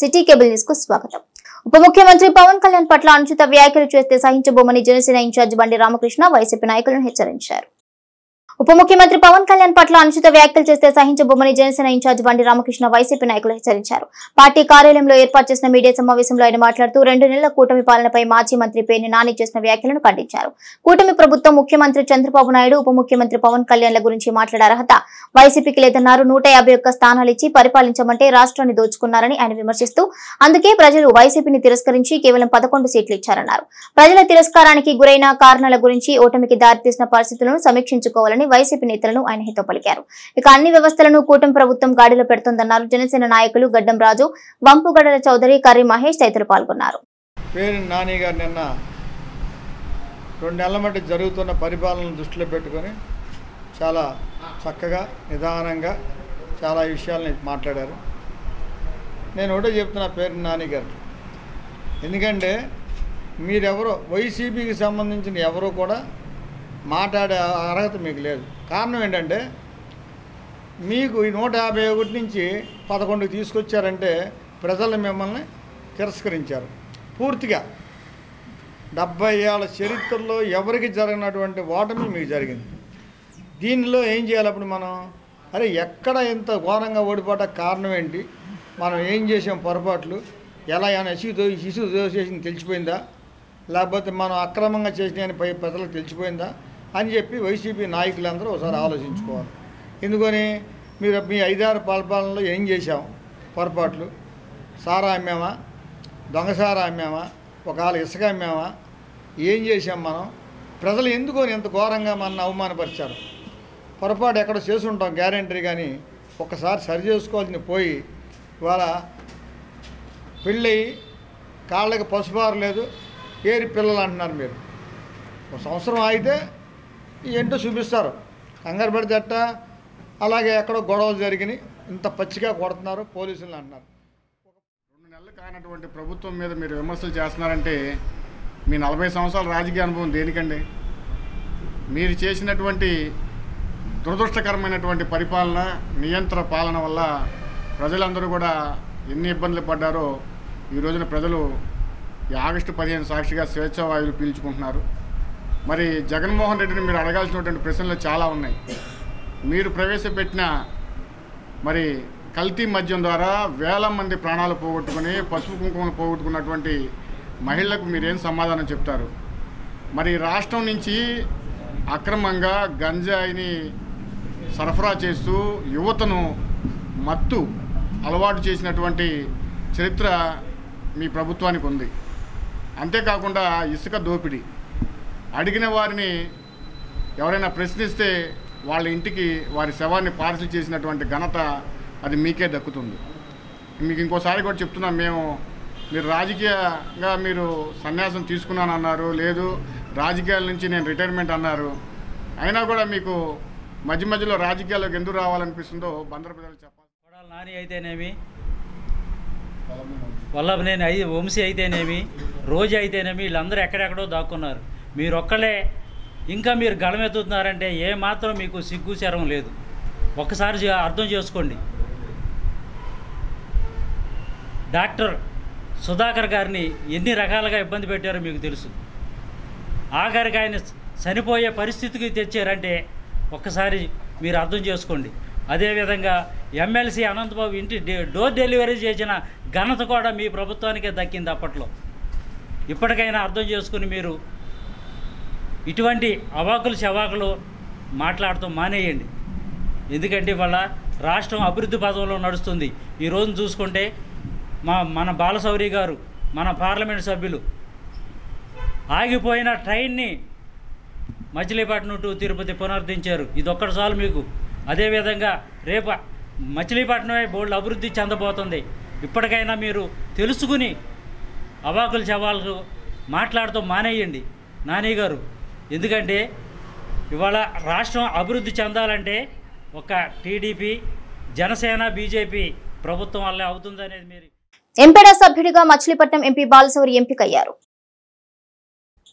City cable news కు స్వాగతం. ఉప ముఖ్యమంత్రి పవన్ కళ్యాణ్ పట్ల అనుచిత వ్యాఖ్యలు చేస్తే సహించబోమని జనసేన ఇన్ఛార్జ్ బండి రామకృష్ణ వైసీపీ నాయకులను హెచ్చరించారు. ఉప ముఖ్యమంత్రి పవన్ కళ్యాణ్ పట్ల అనుచిత వ్యాఖ్యలు చేస్తే సహించబోమని జనసేన ఇన్ఛార్జ్ బండి రామకృష్ణ వైసీపీ నాయకులు హెచ్చరించారు. పార్టీ కార్యాలయంలో ఏర్పాటు చేసిన మీడియా సమావేశంలో ఆయన మాట్లాడుతూ 2 నెలల కూటమి పాలనపై మాజీ మంత్రి పేర్ని నాని చేసిన వ్యాఖ్యలను ఖండించారు. కూటమి ప్రభుత్వం ముఖ్యమంత్రి చంద్రబాబు నాయుడు ఉప ముఖ్యమంత్రి పవన్ కళ్యాణ్ల గురించి మాట్లాడే అర్హత వైసీపీకి లేదన్నారు. 151 స్థానాలు ఇచ్చి పరిపాలించమంటే రాష్ట్రాన్ని దోచుకున్నారని ఆయన విమర్శిస్తూ అందుకే ప్రజలు వైసీపీని తిరస్కరించి కేవలం 11 సీట్లు ఇచ్చారన్నారు. ప్రజల తిరస్కారానికి గురైన కారణాల గురించి ఓటమికి దారితీసిన పరిస్థితులను సమీక్షించుకోవాలని వైసీపీ నేతలను ఆయన హితో పలికారు. ఇక అన్ని వ్యవస్థలను కూటమి ప్రభుత్వం గాడిలో పెడుతోందన్నారు. జనసేన నాయకులు గడ్డం రాజు, వంపుగడల చౌదరి, కర్రీ మహేష్ తదితరులు పాల్గొన్నారు. పేరు నాని గారు నిన్న 2 నెలల మధ్య జరుగుతున్న పరిపాలనను దృష్టిలో పెట్టుకొని చాలా చక్కగా నిదానంగా చాలా విషయాలని మాట్లాడారు. నేను ఒకటే చెప్తున్నా పేరు నాని గారు, ఎందుకంటే మీరెవరో వైసీపీకి సంబంధించిన ఎవరో కూడా మాట్లాడే అర్హత మీకు లేదు. కారణం ఏంటంటే మీకు ఈ 151 నుంచి 11కి తీసుకొచ్చారంటే ప్రజలు మిమ్మల్ని తిరస్కరించారు. పూర్తిగా 70 ఏళ్ల చరిత్రలో ఎవరికి జరిగినటువంటి ఓటమి మీకు జరిగింది. దీనిలో ఏం చేయాలి అప్పుడు మనం? అరే ఎక్కడ ఇంత ఘోరంగా ఓడిపోవట కారణం ఏంటి, మనం ఏం చేసాం పొరపాట్లు, ఎలా ఏమైనా ఇసు చేసింది తెలిసిపోయిందా, లేకపోతే మనం అక్రమంగా చేసినాయని ప్రజలకు తెలిసిపోయిందా అని చెప్పి వైసీపీ నాయకులందరూ ఒకసారి ఆలోచించుకోవాలి. ఎందుకని మీరు మీ 5-6 పరిపాలనలో ఏం చేశాం పొరపాట్లు? సారా అమ్మామా, దొంగసారా అమ్మామా, ఒకవేళ ఇసుక అమ్మామా, ఏం చేశాం మనం? ప్రజలు ఎందుకని ఎంత ఘోరంగా మన అవమానపరిచారు? పొరపాటు ఎక్కడ చేసి ఉంటాం గ్యారెంటీ, కానీ ఒక్కసారి సరి చేసుకోవాల్సింది పోయి ఇవాళ పెళ్ళి కాళ్ళకి పసుపారు లేదు, ఏరి పిల్లలు అంటున్నారు. మీరు 1 సంవత్సరం అయితే ఏంటో చూపిస్తారు, కంగారు పడితే అట్ట. అలాగే ఎక్కడో గొడవలు జరిగినాయి, ఇంత పచ్చిగా కొడుతున్నారు పోలీసులు అంటున్నారు. 2 నెలలు కానటువంటి ప్రభుత్వం మీద మీరు విమర్శలు చేస్తున్నారంటే మీ 40 సంవత్సరాల రాజకీయ అనుభవం దేనికండి? మీరు చేసినటువంటి దురదృష్టకరమైనటువంటి పరిపాలన, నియంత్రణ పాలన వల్ల ప్రజలందరూ కూడా ఎన్ని ఇబ్బందులు పడ్డారో ఈ రోజున ప్రజలు ఈ ఆగస్టు 15 సాక్షిగా స్వేచ్ఛావాయువులు పీల్చుకుంటున్నారు. మరి జగన్మోహన్ రెడ్డిని మీరు అడగాల్సినటువంటి ప్రశ్నలు చాలా ఉన్నాయి. మీరు ప్రవేశపెట్టిన మరి కల్తీ మద్యం ద్వారా వేల మంది ప్రాణాలు పోగొట్టుకుని పసుపు కుంకుమలు పోగొట్టుకున్నటువంటి మహిళలకు మీరేం సమాధానం చెప్తారు? మరి రాష్ట్రం నుంచి అక్రమంగా గంజాయిని సరఫరా చేస్తూ యువతను మత్తు అలవాటు చేసినటువంటి చరిత్ర మీ ప్రభుత్వానికి ఉంది. అంతేకాకుండా ఇసుక దోపిడీ, అడిగిన వారిని ఎవరైనా ప్రశ్నిస్తే వాళ్ళ ఇంటికి వారి శవాన్ని పార్సిల్ చేసినటువంటి ఘనత అది మీకే దక్కుతుంది. మీకు ఇంకోసారి కూడా చెప్తున్నాం, మీరు రాజకీయంగా మీరు సన్యాసం తీసుకున్నానన్నారు, లేదు రాజకీయాల నుంచి నేను రిటైర్మెంట్ అన్నారు. అయినా కూడా మీకు మధ్యలో రాజకీయాల్లోకి ఎందుకు రావాలనిపిస్తుందో బందరు ప్రజలు చెప్పాలి. కొడాలి నాని అయితేనేమి, వల్లభనేని వంశీ అయితేనేమి, రోజు అయితేనేమి, వీళ్ళందరూ ఎక్కడెక్కడో దాక్కున్నారు. మీరు ఒక్కలే ఇంకా మీరు గళమెత్తుతున్నారంటే ఏమాత్రం మీకు సిగ్గు శరం లేదు. ఒక్కసారి అర్థం చేసుకోండి. డాక్టర్ సుధాకర్ గారిని ఎన్ని రకాలుగా ఇబ్బంది పెట్టారో మీకు తెలుసు. ఆఖరికి ఆయన చనిపోయే పరిస్థితికి తెచ్చారంటే ఒక్కసారి మీరు అర్థం చేసుకోండి. అదేవిధంగా ఎమ్మెల్సీ అనంతబాబు ఇంటి డోర్ డెలివరీ చేసిన ఘనత కూడా మీ ప్రభుత్వానికే దక్కింది అప్పట్లో. ఇప్పటికైనా అర్థం చేసుకుని మీరు ఇటువంటి అవాకులు చవాకులు మాట్లాడుతూ మానేయండి. ఎందుకంటే వాళ్ళ రాష్ట్రం అభివృద్ధి పదంలో నడుస్తుంది. ఈరోజు చూసుకుంటే మన బాలశౌరి గారు, మన పార్లమెంట్ సభ్యులు ఆగిపోయిన ట్రైన్ని మచిలీపట్నం టు తిరుపతి పునరుద్ధరించారు. ఇదొక్కటి చాలు మీకు. అదేవిధంగా రేపు మచిలీపట్నమే బోల్డ్ అభివృద్ధి చెందబోతుంది. ఇప్పటికైనా మీరు తెలుసుకుని అవాకులు చవాకులు మాట్లాడుతూ మానేయండి నాని గారు. ఎందుకంటే ఇవాళ రాష్ట్రం అభివృద్ధి చెందాలంటే ఒక టీడీపీ, జనసేన, బీజేపీ ప్రభుత్వం వల్లే అవుతుందనేది మీరు. ఎంపీడా సభ్యుడిగా మచిలీపట్నం ఎంపీ బాలశౌరి ఎంపికయ్యారు.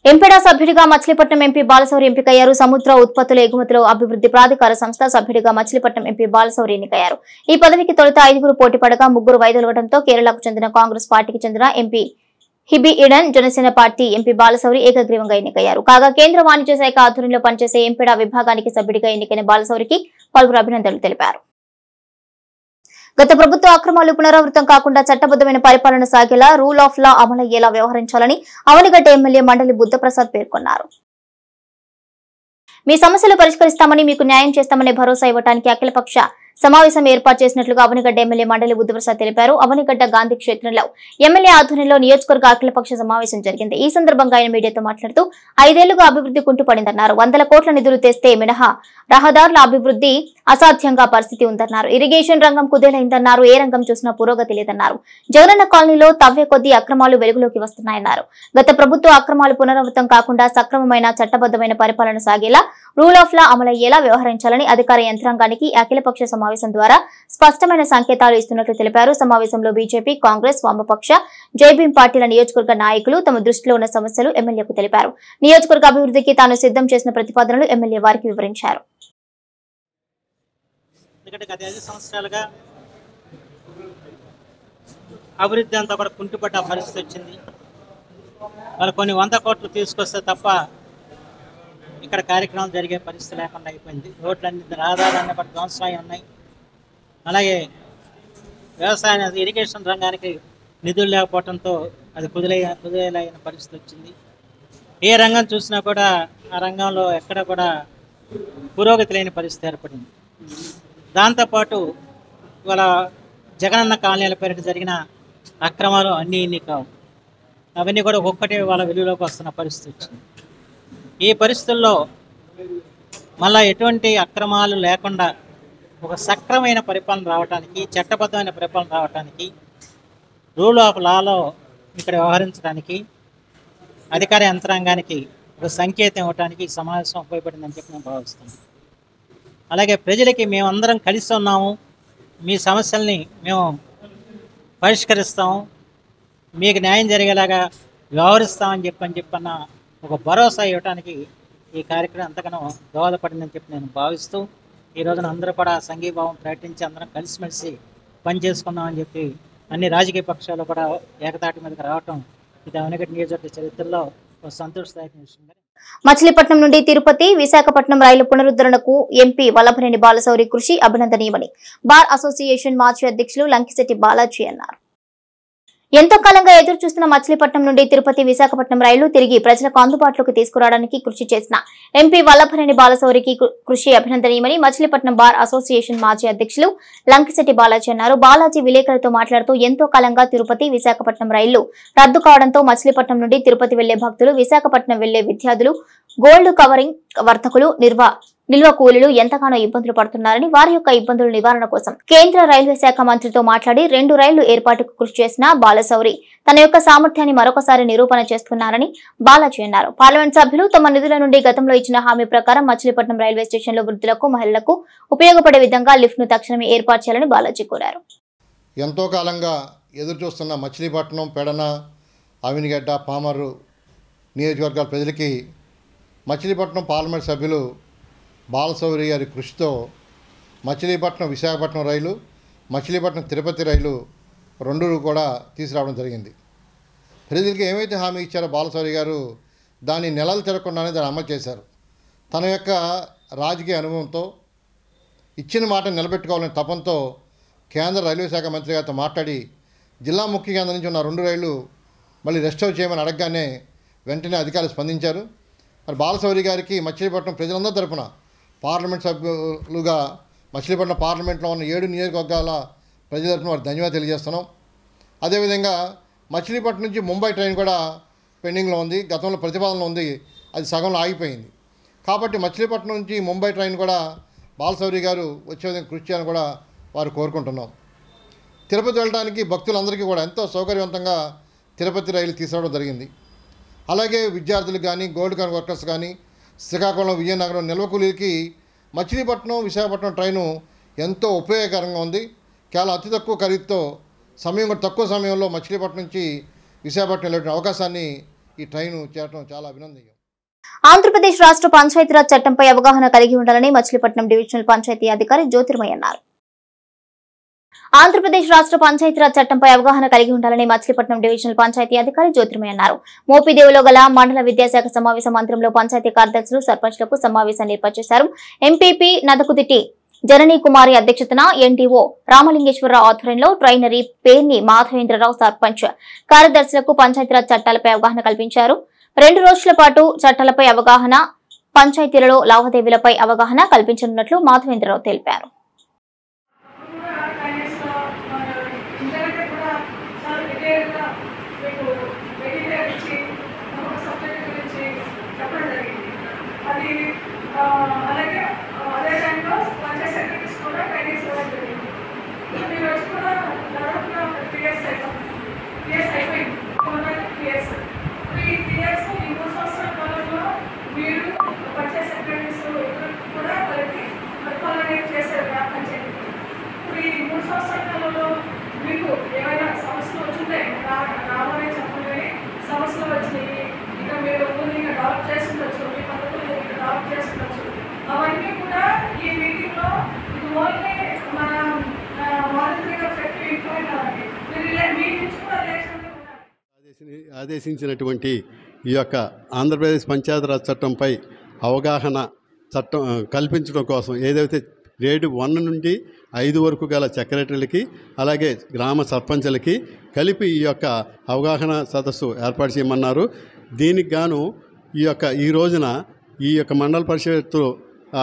ఎంపీడా సభ్యుడిగా మచిలీపట్నం ఎంపీ బాలశౌరి ఎంపికయ్యారు. సముద్ర ఉత్పత్తుల ఎగుమతుల అభివృద్ధి ప్రాధికార సంస్థ సభ్యుడిగా మచిలీపట్నం ఎంపీ బాలశౌరి ఎన్నికయ్యారు. ఈ పదవికి తొలుత 5 పోటీ పడగా 3 వైదొలగడంతో కేరళకు చెందిన కాంగ్రెస్ పార్టీకి చెందిన MP Hibi Eden, Janasena party MP Balashowry ఏకగ్రీవంగా ఎన్నికయ్యారు. కాగా కేంద్ర వాణిజ్య శాఖ ఆధ్వర్యంలో పనిచేసే ఎంపీడా విభాగానికి సభ్యుడిగా ఎన్నికైన బాలశౌరికి పలువురు అభినందనలు తెలిపారు. గత ప్రభుత్వ అక్రమాలు పునరావృతం కాకుండా చట్టబద్దమైన పరిపాలన సాగేలా రూల్ ఆఫ్ లా అమలయ్యేలా వ్యవహరించాలని అవనిగడ్డ ఎమ్మెల్యే మండలి బుద్ధప్రసాద్ పేర్కొన్నారు. మీ సమస్యలు పరిష్కరిస్తామని, మీకు న్యాయం చేస్తామనే భరోసా ఇవ్వడానికి అఖిలపక్ష సమావేశం ఏర్పాటు చేసినట్లుగా అవనిగడ్డ ఎమ్మెల్యే మండలి బుద్ధప్రసాద్ తెలిపారు. అవనిగడ్డ గాంధీ క్షేత్రంలో ఎమ్మెల్యే ఆధ్వర్యంలో నియోజకవర్గ అఖిలపక్ష సమావేశం జరిగింది. ఈ సందర్భంగా ఆయన మీడియాతో మాట్లాడుతూ 5 ఏళ్లుగా అభివృద్ధి కుంటుపడిందన్నారు. 100 కోట్ల నిధులు తెస్తే మినహా రహదారుల అభివృద్ధి అసాధ్యంగా పరిస్థితి ఉందన్నారు. ఇరిగేషన్ రంగం కుదేలైందన్నారు. ఏ రంగం చూసినా పురోగతి లేదన్నారు. జగనన్న కాలనీలో తవ్వే కొద్దీ అక్రమాలు వెలుగులోకి వస్తున్నాయన్నారు. గత ప్రభుత్వ అక్రమాలు పునరావృతం కాకుండా సక్రమమైన చట్టబద్దమైన పరిపాలన సాగేలా రూల్ ఆఫ్ లా అమలయ్యేలా వ్యవహరించాలని అధికార యంత్రాంగానికి అఖిలపక్ష సమావేశం ద్వారా స్పష్టమైన సంకేతాలు ఇస్తున్నట్లు తెలిపారు. సమావేశంలో బీజేపీ, కాంగ్రెస్, వామపక్ష, జైభీం పార్టీల నియోజకవర్గ నాయకులు తమ దృష్టిలో ఉన్న సమస్యలు ఎమ్మెల్యేకు తెలిపారు. నియోజకవర్గ అభివృద్ధికి తాను సిద్ధం చేసిన ప్రతిపాదనలు ఎమ్మెల్యే వారికి వివరించారు. గత 5 సంవత్సరాలుగా అభివృద్ధి అంతా కూడా కుంటుపడ్డ పరిస్థితి వచ్చింది. వాళ్ళు కొన్ని 100 కోట్లు తీసుకొస్తే తప్ప ఇక్కడ కార్యక్రమాలు జరిగే పరిస్థితి లేకుండా అయిపోయింది. రోడ్లన్నీ రహదారులన్నీ కూడా ధ్వంసమై ఉన్నాయి. అలాగే వ్యవసాయ ఇరిగేషన్ రంగానికి నిధులు లేకపోవడంతో అది కుదిలేలైన పరిస్థితి వచ్చింది. ఏ రంగం చూసినా కూడా ఆ రంగంలో ఎక్కడ కూడా పురోగతి లేని పరిస్థితి ఏర్పడింది. దాంతోపాటు ఇవాళ జగనన్న కాలనీల పేరిట జరిగిన అక్రమాలు అన్నీ ఇన్ని కావు, అవన్నీ కూడా ఒక్కటే వాళ్ళ వెలుగులోకి వస్తున్న పరిస్థితి వచ్చింది. ఈ పరిస్థితుల్లో మళ్ళీ ఎటువంటి అక్రమాలు లేకుండా ఒక సక్రమైన పరిపాలన రావడానికి, చట్టబద్ధమైన పరిపాలన రావడానికి, రూల్ ఆఫ్ లాలో ఇక్కడ వ్యవహరించడానికి అధికార యంత్రాంగానికి ఒక సంకేతం ఇవ్వడానికి ఈ సమావేశం ఉపయోగపడిందని చెప్పి నేను భావిస్తున్నాను. అలాగే ప్రజలకి మేమందరం కలిసి ఉన్నాము, మీ సమస్యల్ని మేము పరిష్కరిస్తాము, మీకు న్యాయం జరిగేలాగా వ్యవహరిస్తామని చెప్పన్న ఒక భరోసా ఇవ్వడానికి ఈ కార్యక్రమం ఎంతగానో దోహదపడిందని చెప్పి నేను భావిస్తూ ఈ రోజున అందరూ కూడా సంఘీభావం ప్రకటించి అందరం కలిసిమెలిసి పనిచేసుకుందామని చెప్పి అన్ని రాజకీయ పక్షాలు కూడా ఏకతాటి మీదకి రావటం ఇది అవనిగడ్డ నియోజకవర్గ చరిత్రలో ఒక సంతోషదాయకమైన విషయంగా. మచిలీపట్నం నుండి తిరుపతి, విశాఖపట్నం రైలు పునరుద్ధరణకు ఎంపీ వల్లభనేని బాలశౌరి కృషి అభినందనీయమని బార్ అసోసియేషన్ మాజీ అధ్యక్షులు లంకిశెట్టి బాలాజీ అన్నారు. ఎంతో కాలంగా ఎదురు చూస్తున్న మచిలీపట్నం నుండి తిరుపతి, విశాఖపట్నం రైలు తిరిగి ప్రజలకు అందుబాటులోకి తీసుకురావడానికి కృషి చేసిన ఎంపీ వల్లభనేని బాలశౌరికి కృషి అభినందనీయమని మచిలీపట్నం బార్ అసోసియేషన్ మాజీ అధ్యక్షులు లంకిశెట్టి బాలాజీ అన్నారు. బాలాజీ విలేకరులతో మాట్లాడుతూ ఎంతో కాలంగా తిరుపతి, విశాఖపట్నం రైళ్లు రద్దు కావడంతో మచిలీపట్నం నుండి తిరుపతి వెళ్లే భక్తులు, విశాఖపట్నం వెళ్లే విద్యార్థులు, గోల్డ్ కవరింగ్ వర్తకులు, నిల్వ కూలీలు ఎంతగానో ఇబ్బందులు పడుతున్నారని, వారి యొక్క ఇబ్బందుల నివారణ కోసం కేంద్ర రైల్వే శాఖ మంత్రితో మాట్లాడి 2 రైళ్లు ఏర్పాటుకు కృషి చేసిన బాలశౌరి తన యొక్క సామర్థ్యాన్ని మరొకసారి నిరూపణ చేస్తున్నారని బాలాజీ అన్నారు. పార్లమెంట్ సభ్యులు తమ నిధుల నుండి గతంలో ఇచ్చిన హామీ ప్రకారం మచిలీపట్నం రైల్వే స్టేషన్లో వృద్ధులకు, మహిళలకు ఉపయోగపడే విధంగా లిఫ్ట్ ను తక్షణమే ఏర్పాటు చేయాలని బాలాజీ కోరారు. ఎంతో కాలంగా ఎదురు చూస్తున్న మచిలీపట్నం, పెడన, అవనిగడ్డ, పామర్రు నియోజకవర్గాల ప్రజలకి మచిలీపట్నం పార్లమెంట్ సభ్యులు బాలశౌరి గారి కృషితో మచిలీపట్నం, విశాఖపట్నం రైలు, మచిలీపట్నం తిరుపతి రైలు 2 కూడా తీసుకురావడం జరిగింది. ప్రజలకి ఏమైతే హామీ ఇచ్చారో బాలశౌరి గారు దాన్ని నెలలు తిరగకుండానే దాన్ని అమలు చేశారు. తన యొక్క రాజకీయ అనుభవంతో ఇచ్చిన మాట నిలబెట్టుకోవాలని తపంతో కేంద్ర రైల్వే శాఖ మంత్రి గారితో మాట్లాడి జిల్లా ముఖ్య కేంద్రం నుంచి ఉన్న 2 రైళ్లు మళ్ళీ రెస్టోర్ చేయమని అడగగానే వెంటనే అధికారులు స్పందించారు. మరి బాలశౌరి గారికి మచిలీపట్నం ప్రజలందరి తరపున పార్లమెంట్ సభ్యులుగా మచిలీపట్నం పార్లమెంట్లో ఉన్న 7 నియోజకవర్గాల ప్రజల తరపున వారికి ధన్యవాదాలు తెలియజేస్తున్నాం. అదేవిధంగా మచిలీపట్నం నుంచి ముంబై ట్రైన్ కూడా పెండింగ్లో ఉంది, గతంలో ప్రతిపాదనలో ఉంది, అది సగంలో ఆగిపోయింది. కాబట్టి మచిలీపట్నం నుంచి ముంబై ట్రైన్ కూడా బాలశౌరి గారు వచ్చే విధంగా కృషి చేయాలని కూడా వారు కోరుకుంటున్నాం. తిరుపతి వెళ్ళడానికి భక్తులందరికీ కూడా ఎంతో సౌకర్యవంతంగా తిరుపతి రైలు తీసుకురావడం జరిగింది. అలాగే విద్యార్థులకు కానీ, గోల్డ్ కార్ వర్కర్స్ కానీ, శ్రీకాకుళం, విజయనగరం నిల్వ కూలీలకి మచిలీపట్నం, విశాఖపట్నం ట్రైను ఎంతో ఉపయోగకరంగా ఉంది. చాలా అతి తక్కువ ఖరీదుతో తక్కువ సమయంలో మచిలీపట్నం నుంచి విశాఖపట్నం వెళ్ళే అవకాశాన్ని ఈ ట్రైన్ చేరడం చాలా అభినందనీయం. ఆంధ్రప్రదేశ్ రాష్ట్ర పంచాయతీరాజ్ చట్టంపై అవగాహన కలిగి ఉండాలని మచిలీపట్నం డివిజనల్ పంచాయతీ అధికారి జ్యోతిర్మయ్య అన్నారు. ఆంధ్రప్రదేశ్ రాష్ట్ర పంచాయతీరాజ్ చట్టంపై అవగాహన కలిగి ఉండాలని మచిలీపట్నం డివిజనల్ పంచాయతీ అధికారి జ్యోతిర్మయ్య అన్నారు. మోపిదేవిలో గల మండల విద్యాశాఖ సమావేశ మందిరంలో పంచాయతీ కార్యదర్శులు సర్పంచ్లకు సమావేశాన్ని ఏర్పాటు చేశారు. ఎంపీపీ నదకుదిటి జననీ కుమారి అధ్యక్షతన ఎన్డీఓ రామలింగేశ్వరరావు ఆధ్వర్యంలో ట్రైనరీ పేర్ని మాధవేంద్రరావు సర్పంచ్ కార్యదర్శులకు పంచాయతీరాజ్ చట్టాలపై అవగాహన కల్పించారు. 2 రోజుల పాటు చట్టాలపై అవగాహన, పంచాయతీలలో లావాదేవీలపై అవగాహన కల్పించనున్నట్లు మాధవేంద్రరావు తెలిపారు. మీకు ఏమైనా సమస్యలు వచ్చిందే రావాలని చెప్పగానే సమస్యలు వచ్చినాయి, ఇక మీరు ఇంకా డెవలప్ చేసుకుంటచ్చు, మీ పద్ధతులు డెవలప్ చేసుకుంటచ్చు. అవన్నీ కూడా ఈ మీటింగ్లో ఇది ఓన్లీ మన వాలంటరీగా చెప్పి ఇంప్లిమెంట్ అవ్వాలి. మీ నుంచి కూడా ఆదేశించినటువంటి ఈ యొక్క ఆంధ్రప్రదేశ్ పంచాయతీరాజ్ చట్టంపై అవగాహన చట్టం కల్పించడం కోసం ఏదైతే గ్రేడ్ 1 నుండి 5 వరకు గల సెక్రటరీలకి అలాగే గ్రామ సర్పంచులకి కలిపి ఈ యొక్క అవగాహన సదస్సు ఏర్పాటు చేయమన్నారు. దీనికి గాను ఈ రోజున ఈ యొక్క మండల పరిషత్తు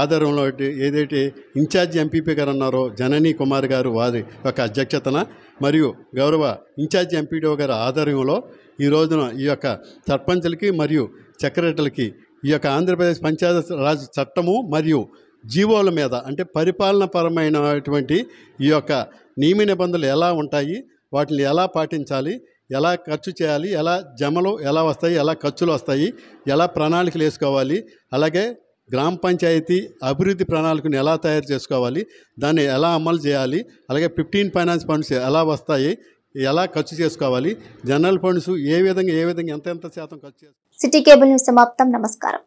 ఆధారంలో ఏదైతే ఇన్ఛార్జి ఎంపీపీ గారు ఉన్నారో జననీ కుమార్ గారు వారి యొక్క అధ్యక్షతన మరియు గౌరవ ఇన్ఛార్జి ఎంపీడీఓ గారి ఆధ్వర్యంలో ఈ రోజున ఈ యొక్క సర్పంచులకి మరియు సెక్రటరీలకి ఈ యొక్క ఆంధ్రప్రదేశ్ పంచాయతీరాజ్ చట్టము మరియు జీవోల మీద అంటే పరిపాలనపరమైనటువంటి ఈ యొక్క నియమ నిబంధనలు ఎలా ఉంటాయి, వాటిని ఎలా పాటించాలి, ఎలా ఖర్చు చేయాలి, ఎలా జమలు ఎలా వస్తాయి, ఎలా ఖర్చులు వస్తాయి, ఎలా ప్రణాళికలు వేసుకోవాలి, అలాగే గ్రామ పంచాయతీ అభివృద్ధి ప్రణాళికను ఎలా తయారు చేసుకోవాలి, దాన్ని ఎలా అమలు చేయాలి, అలాగే 15 ఫైనాన్స్ ఫండ్స్ ఎలా వస్తాయి, ఎలా ఖర్చు చేసుకోవాలి, జనరల్ ఫండ్స్ ఏ విధంగా ఎంత శాతం ఖర్చు చేసుకోవాలి. సిటీ కేబుల్ న్యూస్ సమాప్తం. నమస్కారం.